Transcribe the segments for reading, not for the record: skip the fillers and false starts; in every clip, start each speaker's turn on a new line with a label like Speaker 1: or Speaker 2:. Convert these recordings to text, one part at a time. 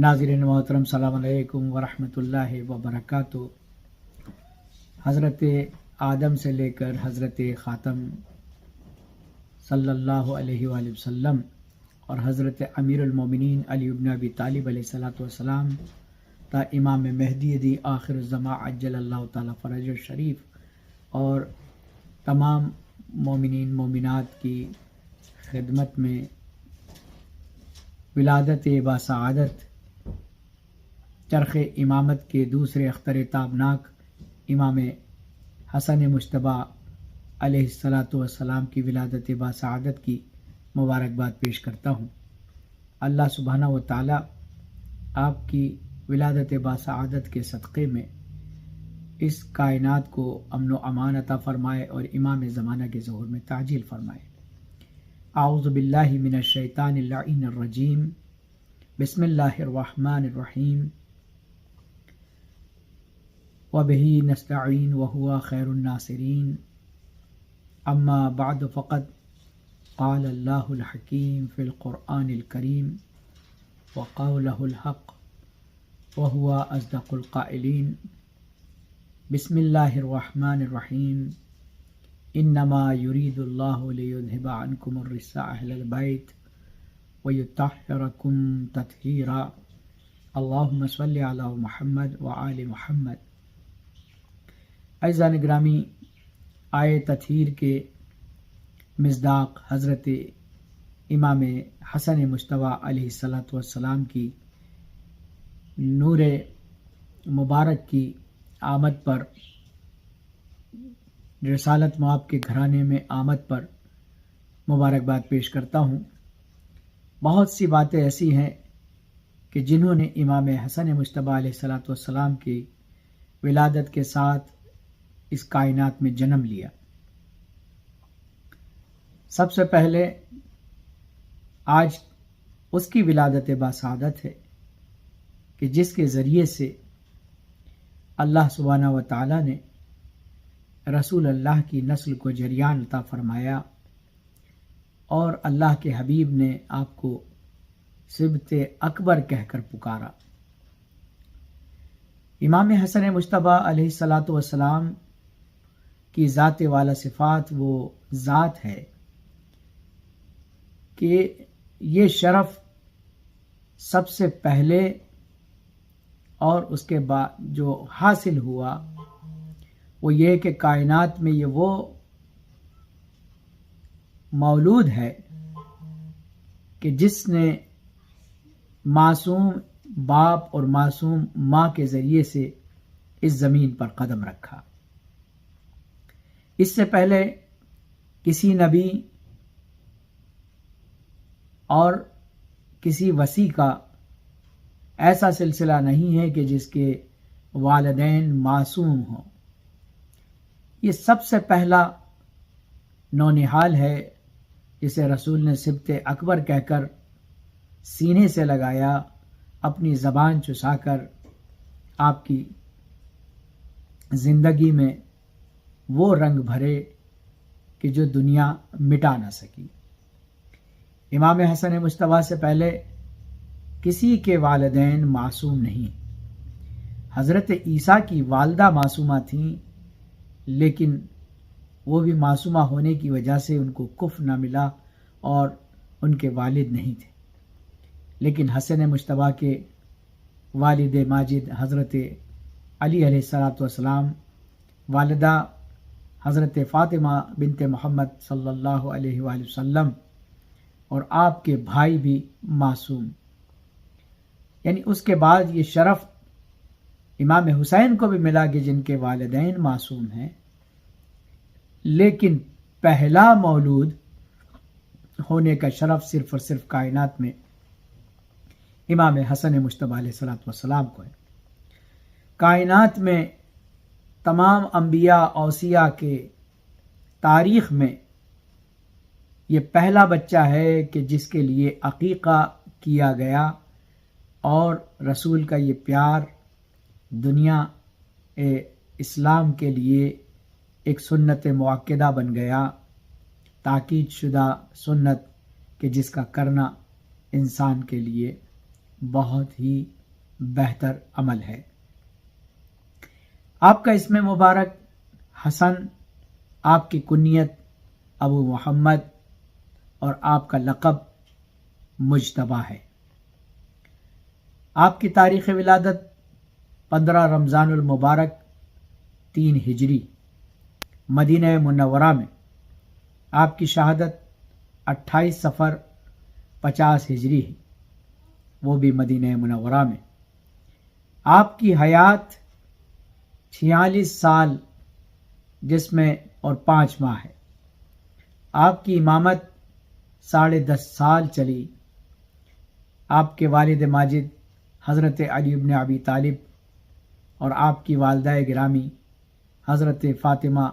Speaker 1: ناظرین محترم السلام علیکم ورحمۃ اللہ وبرکاتہ۔ حضرت آدم سے لے کر حضرت خاتم صلی اللہ علیہ وآلہ وسلم اور حضرت امیر المومنین علی بن ابی طالب علیہ السلام تا امام مہدی دی آخر الزماں عجل اللہ تعالی فرج الشریف اور تمام مومنین مومنات کی خدمت میں ولادت باسعادت چرخ امامت کے دوسرے اختر تابناک امام حسن مجتبی علیہ السلام کی ولادت باسعادت کی مبارکباد پیش کرتا ہوں۔ اللہ سبحانہ و تعالی آپ کی ولادت باسعادت کے صدقے میں اس کائنات کو امن و امان عطا فرمائے اور امام زمانہ کے ظہور میں تعجیل فرمائے۔ اعوذ باللہ من الشیطان اللعین الرجیم، بسم اللہ الرحمن الرحیم، وبہ نستعین وہو خیر الناصرین، اما بعد فقد قال اللہ الحکیم فی القرآن الکریم وقولہ الحق وہو اصدق القائلین۔ بسم اللہ الرحمن الرحیم، انما یرید اللہ لیذہب عنکم الرجس اہل البیت ویطہرکم تطہیرا، اللہم صلی علی محمد وآل محمد۔ اعزائے گرامی، آئے تطہیر کے مصداق حضرت امام حسن مجتبی علیہ السلام کی نور مبارک کی آمد پر، رسالت مآب کے گھرانے میں آمد پر مبارکباد پیش کرتا ہوں۔ بہت سی باتیں ایسی ہیں کہ جنہوں نے امام حسن مجتبی علیہ السلام کی ولادت کے ساتھ اس کائنات میں جنم لیا۔ سب سے پہلے آج اس کی ولادت باسعادت ہے کہ جس کے ذریعے سے اللہ سبحانہ و تعالی نے رسول اللہ کی نسل کو جریان عطا فرمایا اور اللہ کے حبیب نے آپ کو صبت اکبر کہہ کر پکارا۔ امام حسن مجتبی علیہ السلام کی ذات والا صفات وہ ذات ہے کہ یہ شرف سب سے پہلے اور اس کے بعد جو حاصل ہوا وہ یہ کہ کائنات میں یہ وہ مولود ہے کہ جس نے معصوم باپ اور معصوم ماں کے ذریعے سے اس زمین پر قدم رکھا۔ اس سے پہلے کسی نبی اور کسی وصی کا ایسا سلسلہ نہیں ہے کہ جس کے والدین معصوم ہوں۔ یہ سب سے پہلا نونہال ہے جسے رسول نے صبت اکبر کہہ کر سینے سے لگایا، اپنی زبان چسا کر آپ کی زندگی میں وہ رنگ بھرے کہ جو دنیا مٹا نہ سکی۔ امام حسن مجتبی سے پہلے کسی کے والدین معصوم نہیں۔ حضرت عیسیٰ کی والدہ معصومہ تھیں، لیکن وہ بھی معصومہ ہونے کی وجہ سے ان کو کفر نہ ملا اور ان کے والد نہیں تھے۔ لیکن حسن مجتبی کے والد ماجد حضرت علی علیہ السلام، والدہ حضرت فاطمہ بنت محمد صلی اللہ علیہ وآلہ وسلم اور آپ کے بھائی بھی معصوم، یعنی اس کے بعد یہ شرف امام حسین کو بھی ملا کہ جن کے والدین معصوم ہیں، لیکن پہلا مولود ہونے کا شرف صرف اور صرف کائنات میں امام حسن مجتبی علیہ السلام کو ہے۔ کائنات میں تمام انبیاء اوصیاء کے تاریخ میں یہ پہلا بچہ ہے کہ جس کے لیے عقیقہ کیا گیا اور رسول کا یہ پیار دنیا اسلام کے لیے ایک سنت مؤکدہ بن گیا، تاکید شدہ سنت کہ جس کا کرنا انسان کے لیے بہت ہی بہتر عمل ہے۔ آپ کا اسم مبارک حسن، آپ کی کنیت ابو محمد اور آپ کا لقب مجتبیٰ ہے۔ آپ کی تاریخ ولادت 15 رمضان المبارک 3 ہجری مدینہ منورہ میں، آپ کی شہادت 28 صفر 50 ہجری ہے، وہ بھی مدینہ منورہ میں۔ آپ کی حیات 46 سال جس میں اور 5 ماہ ہے۔ آپ کی امامت 10.5 سال چلی۔ آپ کے والد ماجد حضرت علی بن ابی طالب اور آپ کی والدہ گرامی حضرت فاطمہ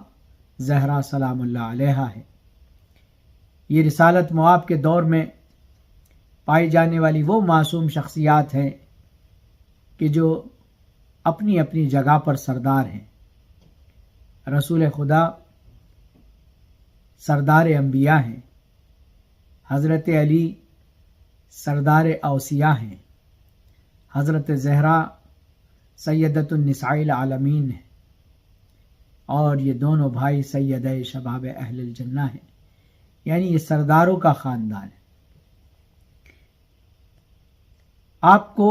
Speaker 1: زہرا سلام اللہ علیہا ہے۔ یہ رسالت مآب کے دور میں پائی جانے والی وہ معصوم شخصیات ہیں کہ جو اپنی اپنی جگہ پر سردار ہیں۔ رسول خدا سردار انبیاء ہیں، حضرت علی سردار اوصیاء ہیں، حضرت زہرا سیدۃ النساء العالمین ہیں، اور یہ دونوں بھائی سیدہ شباب اہل الجنہ ہیں، یعنی یہ سرداروں کا خاندان ہے۔ آپ کو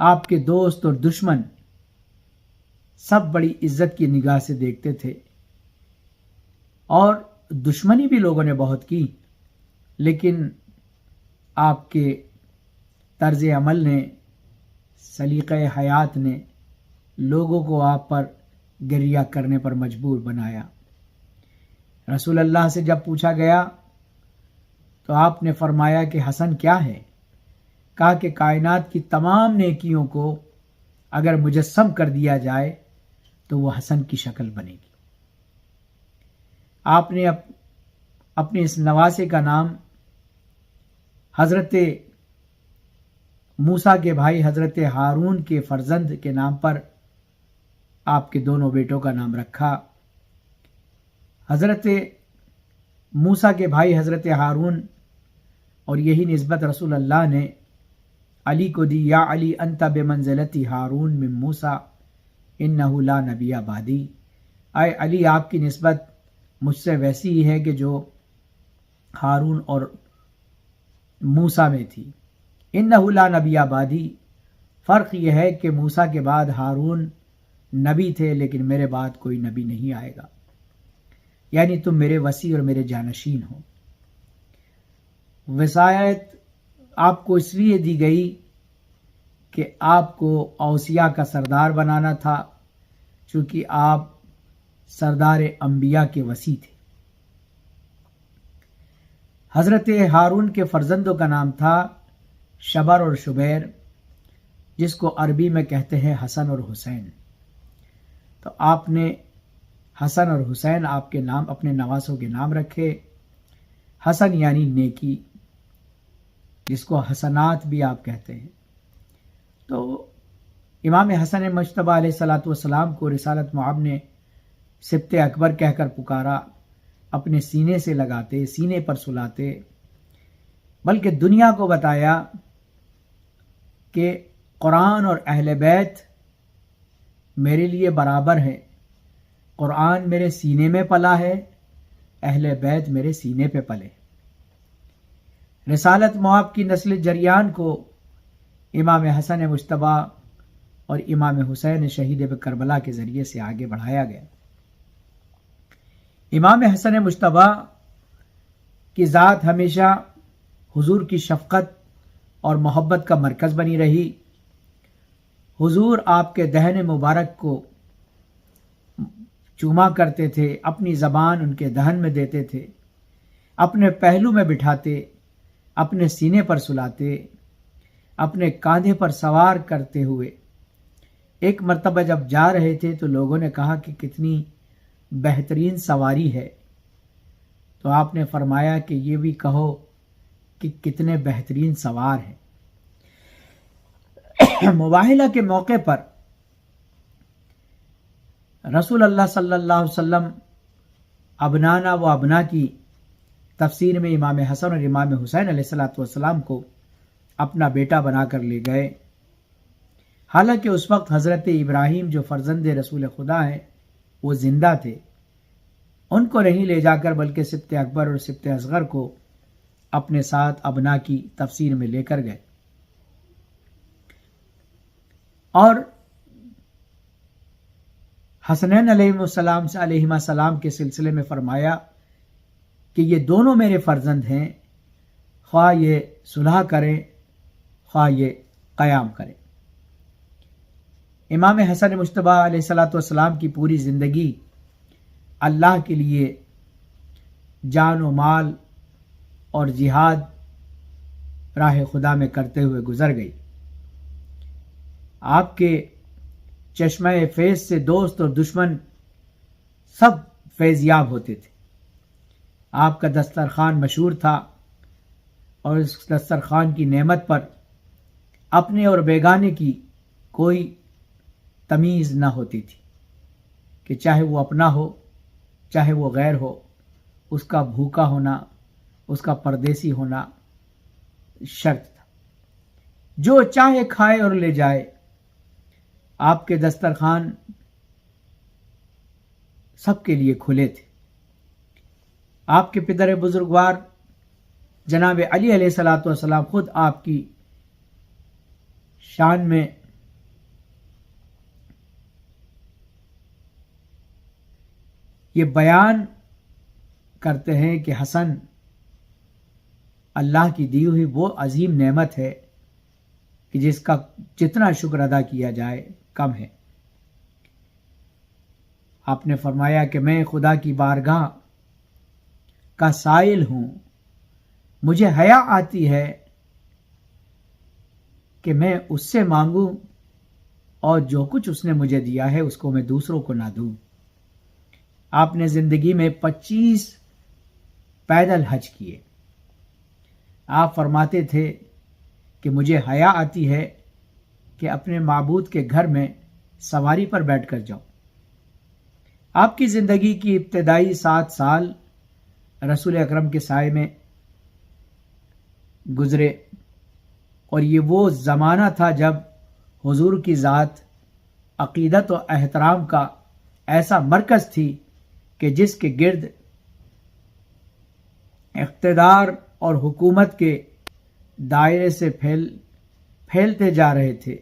Speaker 1: آپ کے دوست اور دشمن سب بڑی عزت کی نگاہ سے دیکھتے تھے، اور دشمنی بھی لوگوں نے بہت کی، لیکن آپ کے طرز عمل نے، سلیقہ حیات نے لوگوں کو آپ پر گریہ کرنے پر مجبور بنایا۔ رسول اللہ سے جب پوچھا گیا تو آپ نے فرمایا کہ حسن کیا ہے؟ کہا کہ کائنات کی تمام نیکیوں کو اگر مجسم کر دیا جائے تو وہ حسن کی شکل بنے گی۔ آپ نے اپنے اس نواسے کا نام حضرت موسیٰ کے بھائی حضرت ہارون کے فرزند کے نام پر آپ کے دونوں بیٹوں کا نام رکھا۔ حضرت موسیٰ کے بھائی حضرت ہارون، اور یہی نسبت رسول اللہ نے علی کو دی، یا علی انت بمنزلتی ہارون من موسیٰ انہ لا نبی بعدی، اے علی آپ کی نسبت مجھ سے ویسی ہی ہے کہ جو ہارون اور موسیٰ میں تھی۔ انہ لا نبی بعدی، فرق یہ ہے کہ موسیٰ کے بعد ہارون نبی تھے، لیکن میرے بعد کوئی نبی نہیں آئے گا، یعنی تم میرے وصی اور میرے جانشین ہو۔ وصایت آپ کو اس لیے دی گئی کہ آپ کو اوصیاء کا سردار بنانا تھا، چونکہ آپ سردار انبیاء کے وصی تھے۔ حضرت ہارون کے فرزندوں کا نام تھا شبر اور شبیر، جس کو عربی میں کہتے ہیں حسن اور حسین۔ تو آپ نے حسن اور حسین آپ کے نام، اپنے نواسوں کے نام رکھے۔ حسن یعنی نیکی، جس کو حسنات بھی آپ کہتے ہیں۔ تو امام حسن مجتبیٰ علیہ الصلوۃ والسلام کو رسالت مآب نے سبط اکبر کہہ کر پکارا، اپنے سینے سے لگاتے، سینے پر سلاتے، بلکہ دنیا کو بتایا کہ قرآن اور اہل بیت میرے لیے برابر ہے، قرآن میرے سینے میں پلا ہے، اہل بیت میرے سینے پہ پلے۔ رسالت مآب کی نسل جریان کو امام حسن مجتبیٰ اور امام حسین شہید کربلا کے ذریعے سے آگے بڑھایا گیا۔ امام حسن مجتبیٰ کی ذات ہمیشہ حضور کی شفقت اور محبت کا مرکز بنی رہی۔ حضور آپ کے دہن مبارک کو چوما کرتے تھے، اپنی زبان ان کے دہن میں دیتے تھے، اپنے پہلو میں بٹھاتے، اپنے سینے پر سلاتے، اپنے کاندھے پر سوار کرتے ہوئے۔ ایک مرتبہ جب جا رہے تھے تو لوگوں نے کہا کہ کتنی بہترین سواری ہے، تو آپ نے فرمایا کہ یہ بھی کہو کہ کتنے بہترین سوار ہیں۔ مباہلہ کے موقع پر رسول اللہ صلی اللہ علیہ وسلم ابنانا و ابنا کی تفسیر میں امام حسن اور امام حسین علیہ الصلوۃ والسلام کو اپنا بیٹا بنا کر لے گئے۔ حالانکہ اس وقت حضرت ابراہیم جو فرزند رسول خدا ہیں وہ زندہ تھے، ان کو نہیں لے جا کر بلکہ سبط اکبر اور سبط اصغر کو اپنے ساتھ ابنا کی تفسیر میں لے کر گئے، اور حسنین علیہ السلام کے سلسلے میں فرمایا کہ یہ دونوں میرے فرزند ہیں، خواہ یہ صلح کریں خواہ یہ قیام کریں۔ امام حسن مجتبی علیہ السلام کی پوری زندگی اللہ کے لیے جان و مال اور جہاد راہ خدا میں کرتے ہوئے گزر گئی۔ آپ کے چشمہ فیض سے دوست اور دشمن سب فیض یاب ہوتے تھے۔ آپ کا دسترخوان مشہور تھا، اور اس دسترخوان کی نعمت پر اپنے اور بیگانے کی کوئی تمیز نہ ہوتی تھی کہ چاہے وہ اپنا ہو چاہے وہ غیر ہو، اس کا بھوکا ہونا، اس کا پردیسی ہونا شرط تھا۔ جو چاہے کھائے اور لے جائے، آپ کے دسترخوان سب کے لیے کھلے تھے۔ آپ کے پدر بزرگوار جناب علی علیہ السلام خود آپ کی شان میں یہ بیان کرتے ہیں کہ حسن اللہ کی دی ہوئی وہ عظیم نعمت ہے کہ جس کا جتنا شکر ادا کیا جائے کم ہے۔ آپ نے فرمایا کہ میں خدا کی بارگاہ کا سائل ہوں، مجھے حیا آتی ہے کہ میں اس سے مانگوں اور جو کچھ اس نے مجھے دیا ہے اس کو میں دوسروں کو نہ دوں۔ آپ نے زندگی میں 25 پیدل حج کیے۔ آپ فرماتے تھے کہ مجھے حیا آتی ہے کہ اپنے معبود کے گھر میں سواری پر بیٹھ کر جاؤں۔ آپ کی زندگی کی ابتدائی 7 سال رسول اکرم کے سائے میں گزرے، اور یہ وہ زمانہ تھا جب حضور کی ذات عقیدت و احترام کا ایسا مرکز تھی کہ جس کے گرد اقتدار اور حکومت کے دائرے سے پھیلتے جا رہے تھے۔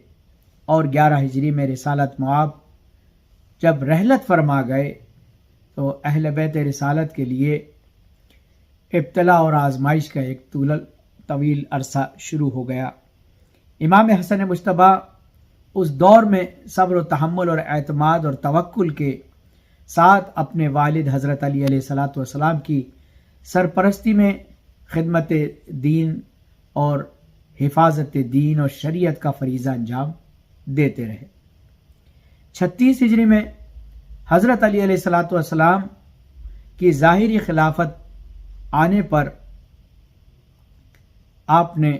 Speaker 1: اور 11 ہجری میں رسالت مآب جب رحلت فرما گئے تو اہل بیت رسالت کے لیے ابتلا اور آزمائش کا ایک طویل عرصہ شروع ہو گیا۔ امام حسن مجتبی اس دور میں صبر و تحمل اور اعتماد اور توکل کے ساتھ اپنے والد حضرت علی علیہ السلام کی سرپرستی میں خدمت دین اور حفاظت دین اور شریعت کا فریضہ انجام دیتے رہے۔ 36 ہجری میں حضرت علی علیہ السلام کی ظاہری خلافت آنے پر آپ نے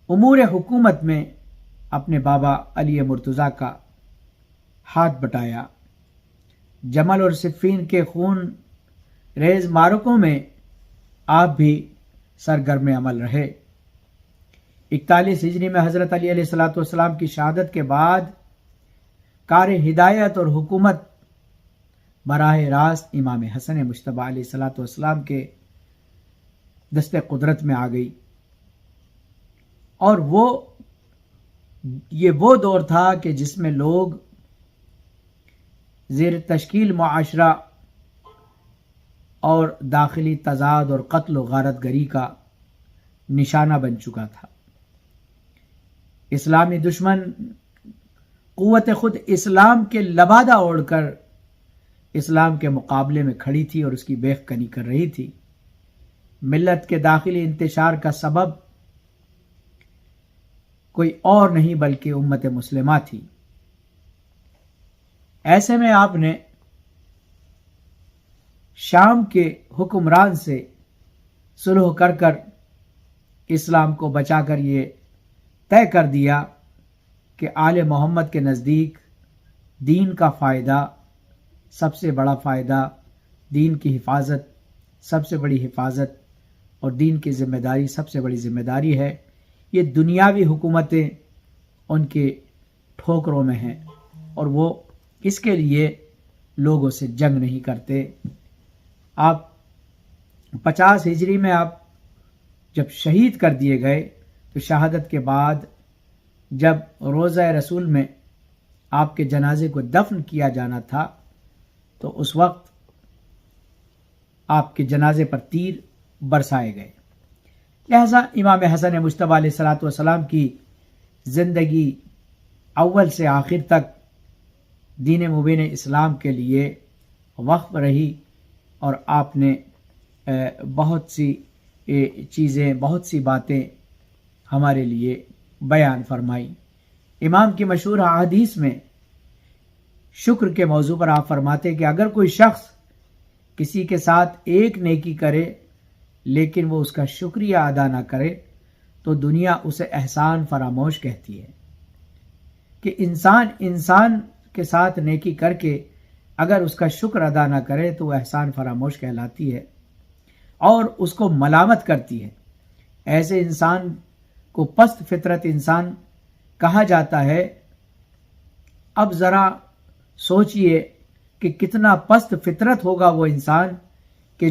Speaker 1: امور حکومت میں اپنے بابا علی مرتضیٰ کا ہاتھ بٹایا۔ جمل اور صفین کے خون ریز معرکوں میں آپ بھی سرگرم عمل رہے۔ 41 ہجری میں حضرت علی علیہ السلام کی شہادت کے بعد کار ہدایت اور حکومت براہ راست امام حسن مجتبی علیہ السلام کے دست قدرت میں آ گئی، اور یہ وہ دور تھا کہ جس میں لوگ زیر تشکیل معاشرہ اور داخلی تضاد اور قتل و غارت گری کا نشانہ بن چکا تھا۔ اسلامی دشمن قوت خود اسلام کے لبادہ اوڑھ کر اسلام کے مقابلے میں کھڑی تھی اور اس کی بیخ کنی کر رہی تھی۔ ملت کے داخلی انتشار کا سبب کوئی اور نہیں بلکہ امت مسلمہ تھی۔ ایسے میں آپ نے شام کے حکمران سے صلح کر اسلام کو بچا کر یہ طے کر دیا کہ آل محمد کے نزدیک دین کا فائدہ سب سے بڑا فائدہ، دین کی حفاظت سب سے بڑی حفاظت، اور دین کی ذمہ داری سب سے بڑی ذمہ داری ہے یہ دنیاوی حکومتیں ان کے ٹھوکروں میں ہیں اور وہ اس کے لیے لوگوں سے جنگ نہیں کرتے۔ آپ 50 ہجری میں آپ جب شہید کر دیے گئے تو شہادت کے بعد جب روضہ رسول میں آپ کے جنازے کو دفن کیا جانا تھا تو اس وقت آپ کے جنازے پر تیر برسائے گئے۔ لہذا امام حسن مجتبیٰ علیہ الصلوۃ والسلام کی زندگی اول سے آخر تک دین مبین اسلام کے لیے وقف رہی اور آپ نے بہت سی چیزیں، بہت سی باتیں ہمارے لیے بیان فرمائی۔ امام کی مشہور احادیث میں شکر کے موضوع پر آپ فرماتے کہ اگر کوئی شخص کسی کے ساتھ ایک نیکی کرے لیکن وہ اس کا شکریہ ادا نہ کرے تو دنیا اسے احسان فراموش کہتی ہے، کہ انسان کے ساتھ نیکی کر کے اگر اس کا شکر ادا نہ کرے تو وہ احسان فراموش کہلاتی ہے اور اس کو ملامت کرتی ہے۔ ایسے انسان کو پست فطرت انسان کہا جاتا ہے۔ اب ذرا سوچئے کہ کتنا پست فطرت ہوگا وہ انسان کہ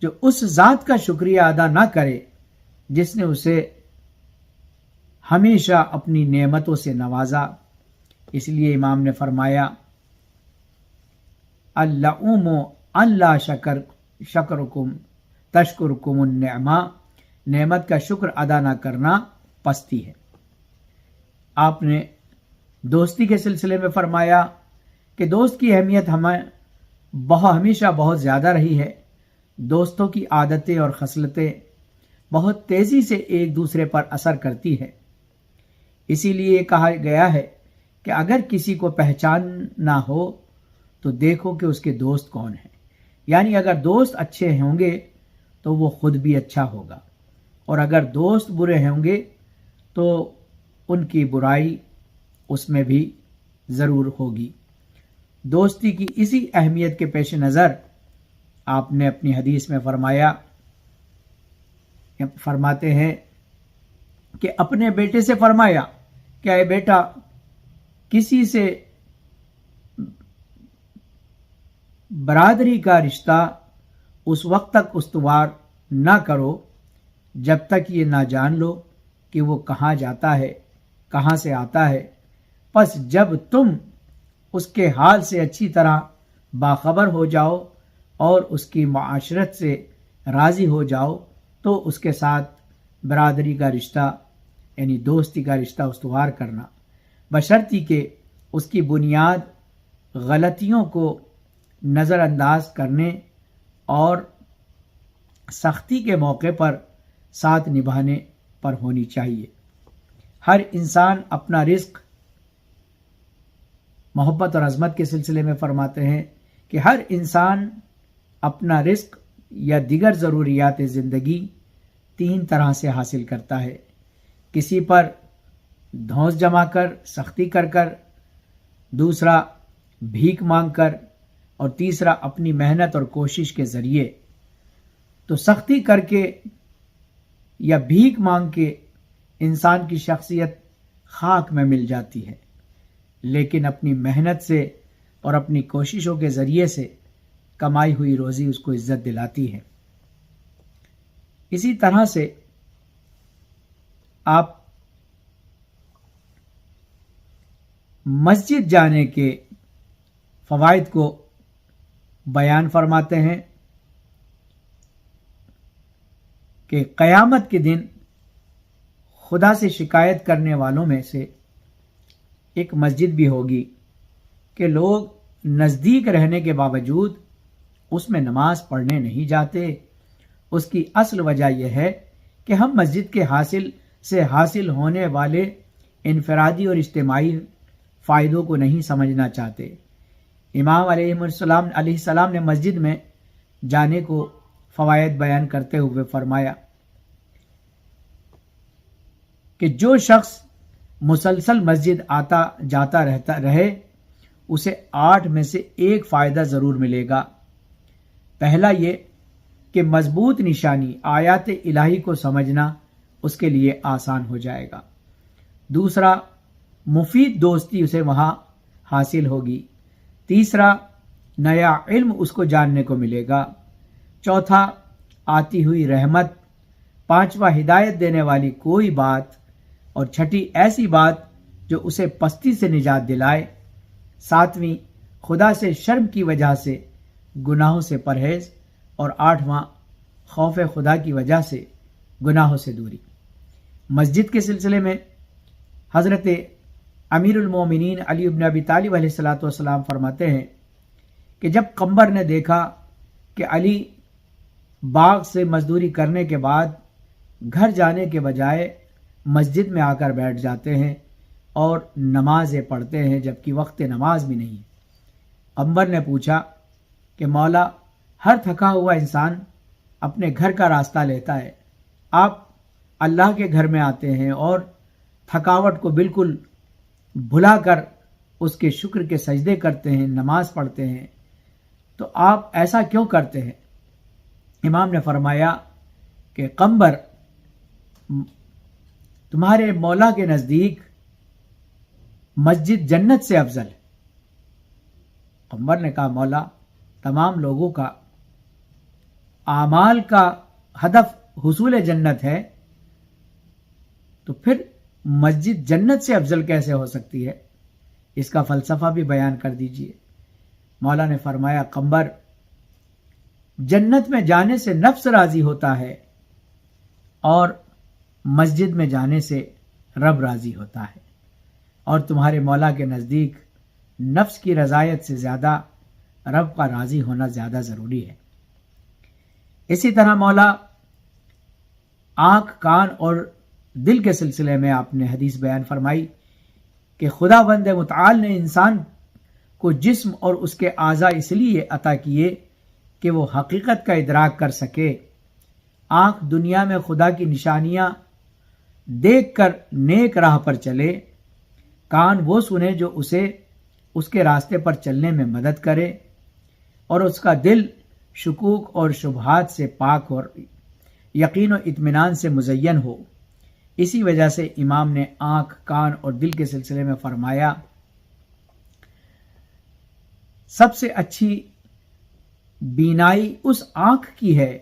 Speaker 1: جو اس ذات کا شکریہ ادا نہ کرے جس نے اسے ہمیشہ اپنی نعمتوں سے نوازا۔ اس لیے امام نے فرمایا اللؤم ان لا شکرکم تشکرکم النعمہ، نعمت کا شکر ادا نہ کرنا پستی ہے۔ آپ نے دوستی کے سلسلے میں فرمایا کہ دوست کی اہمیت ہمیشہ بہت زیادہ رہی ہے۔ دوستوں کی عادتیں اور خصلتیں بہت تیزی سے ایک دوسرے پر اثر کرتی ہے۔ اسی لیے یہ کہا گیا ہے کہ اگر کسی کو پہچاننا ہو تو دیکھو کہ اس کے دوست کون ہیں، یعنی اگر دوست اچھے ہوں گے تو وہ خود بھی اچھا ہوگا، اور اگر دوست برے ہوں گے تو ان کی برائی اس میں بھی ضرور ہوگی۔ دوستی کی اسی اہمیت کے پیش نظر آپ نے اپنی حدیث میں فرماتے ہیں کہ اپنے بیٹے سے فرمایا کہ اے بیٹا، کسی سے برادری کا رشتہ اس وقت تک استوار نہ کرو جب تک یہ نہ جان لو کہ وہ کہاں جاتا ہے، کہاں سے آتا ہے۔ پس جب تم اس کے حال سے اچھی طرح باخبر ہو جاؤ اور اس کی معاشرت سے راضی ہو جاؤ تو اس کے ساتھ برادری کا رشتہ یعنی دوستی کا رشتہ استوار کرنا، بشرطی کہ اس کی بنیاد غلطیوں کو نظر انداز کرنے اور سختی کے موقع پر ساتھ نبھانے پر ہونی چاہیے۔ ہر انسان اپنا رزق محبت اور عظمت کے سلسلے میں فرماتے ہیں کہ ہر انسان اپنا رزق یا دیگر ضروریات زندگی 3 طرح سے حاصل کرتا ہے، کسی پر دھونس جما کر، سختی کر کر، دوسرا بھیک مانگ کر، اور تیسرا اپنی محنت اور کوشش کے ذریعے۔ تو سختی کر کے یا بھیک مانگ کے انسان کی شخصیت خاک میں مل جاتی ہے، لیکن اپنی محنت سے اور اپنی کوششوں کے ذریعے سے کمائی ہوئی روزی اس کو عزت دلاتی ہے۔ اسی طرح سے آپ مسجد جانے کے فوائد کو بیان فرماتے ہیں کہ قیامت کے دن خدا سے شکایت کرنے والوں میں سے ایک مسجد بھی ہوگی کہ لوگ نزدیک رہنے کے باوجود اس میں نماز پڑھنے نہیں جاتے۔ اس کی اصل وجہ یہ ہے کہ ہم مسجد کے حاصل ہونے والے انفرادی اور اجتماعی فائدوں کو نہیں سمجھنا چاہتے۔ امام علیہ السلام نے مسجد میں جانے کو فوائد بیان کرتے ہوئے فرمایا کہ جو شخص مسلسل مسجد آتا جاتا رہے اسے 8 میں سے 1 فائدہ ضرور ملے گا۔ پہلا یہ کہ مضبوط نشانی آیات الہی کو سمجھنا اس کے لیے آسان ہو جائے گا۔ دوسرا، مفید دوستی اسے وہاں حاصل ہوگی۔ تیسرا، نیا علم اس کو جاننے کو ملے گا۔ چوتھا، آتی ہوئی رحمت۔ پانچواں، ہدایت دینے والی کوئی بات۔ اور چھٹی، ایسی بات جو اسے پستی سے نجات دلائے۔ ساتویں، خدا سے شرم کی وجہ سے گناہوں سے پرہیز۔ اور آٹھواں، خوف خدا کی وجہ سے گناہوں سے دوری۔ مسجد کے سلسلے میں حضرت امیر المومنین علی بن ابی طالب علیہ السلام فرماتے ہیں کہ جب قمبر نے دیکھا کہ علی باغ سے مزدوری کرنے کے بعد گھر جانے کے بجائے مسجد میں آ کر بیٹھ جاتے ہیں اور نمازیں پڑھتے ہیں جبکہ وقت نماز بھی نہیں، قمبر نے پوچھا کہ مولا، ہر تھکا ہوا انسان اپنے گھر کا راستہ لیتا ہے، آپ اللہ کے گھر میں آتے ہیں اور تھکاوٹ کو بالکل بھلا کر اس کے شکر کے سجدے کرتے ہیں، نماز پڑھتے ہیں، تو آپ ایسا کیوں کرتے ہیں؟ امام نے فرمایا کہ قمبر، تمہارے مولا کے نزدیک مسجد جنت سے افضل ہے۔ قمبر نے کہا، مولا، تمام لوگوں کا اعمال کا ہدف حصول جنت ہے، تو پھر مسجد جنت سے افضل کیسے ہو سکتی ہے؟ اس کا فلسفہ بھی بیان کر دیجئے۔ مولا نے فرمایا، قمبر، جنت میں جانے سے نفس راضی ہوتا ہے اور مسجد میں جانے سے رب راضی ہوتا ہے، اور تمہارے مولا کے نزدیک نفس کی رضایت سے زیادہ رب کا راضی ہونا زیادہ ضروری ہے۔ اسی طرح مولا آنکھ، کان اور دل کے سلسلے میں آپ نے حدیث بیان فرمائی کہ خدا بند متعال نے انسان کو جسم اور اس کے اعضاء اس لیے عطا کیے کہ وہ حقیقت کا ادراک کر سکے۔ آنکھ دنیا میں خدا کی نشانیاں دیکھ کر نیک راہ پر چلے، کان وہ سنے جو اسے اس کے راستے پر چلنے میں مدد کرے، اور اس کا دل شکوک اور شبہات سے پاک اور یقین و اطمینان سے مزین ہو۔ اسی وجہ سے امام نے آنکھ، کان اور دل کے سلسلے میں فرمایا، سب سے اچھی بینائی اس آنکھ کی ہے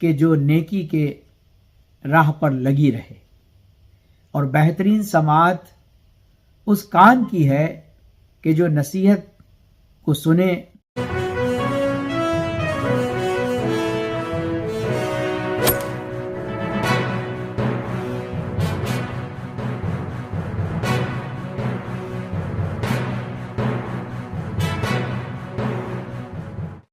Speaker 1: کہ جو نیکی کے راہ پر لگی رہے، اور بہترین سماعت اس کان کی ہے کہ جو نصیحت کو سنے